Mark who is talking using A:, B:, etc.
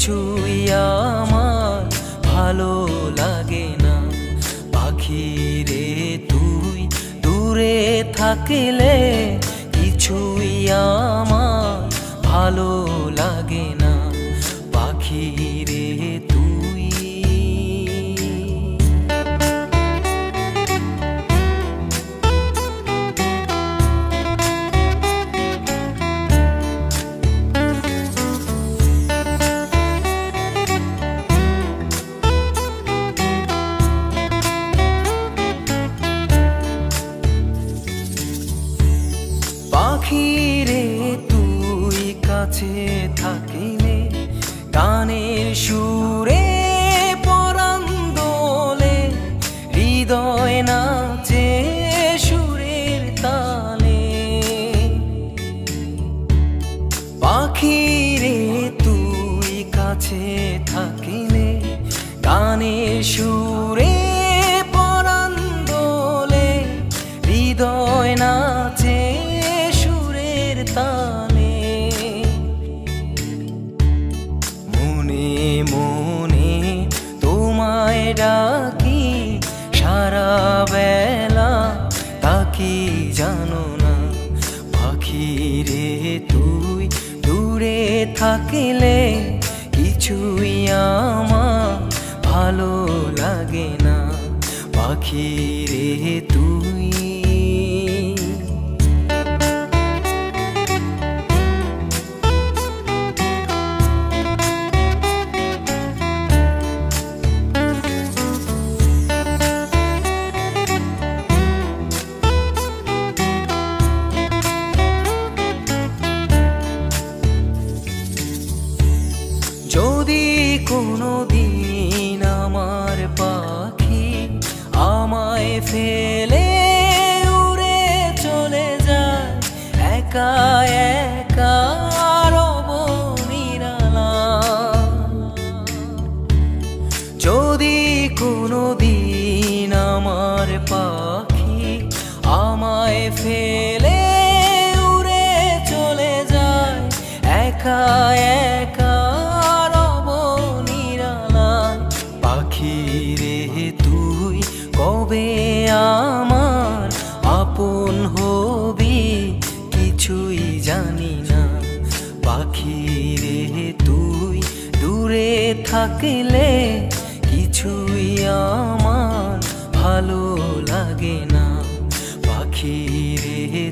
A: কিছুই আমার ভালো লাগে না। পাখি রে তুই দূরে থাকলে কিছুই আমার ভালো লাগে না। পাখি রে তুই পাখি রে তুই কাছে থাকিলে গানের সুরে পরাণ দোলে, হৃদয় নাচে সুরের তালে। পাখি রে তুই কাছে থাকিলে গানের সুরে পরাণ দোলে, হৃদয় নাচে তালে। মনে মনে তোমায় ডাকি সারা বেলা, তাকি জানো না। পাখি রে তুই দূরে থাকলে কিছুই আমার ভালো লাগে না। পাখি রে তুই যদি কোনো দিন আমার পাখি আমায় ফেলে উড়ে চলে যায়, একা একা রব নিরালা। যদি কোনো দিন আমার পাখি আমায় ফেলে উড়ে চলে যায়, একা একা পাখি রে তুই কবে আমার আপন হবি কিছুই জানি না। পাখি রে তুই দূরে থাকলে কিছুই আমার ভালো লাগে না। পাখি রে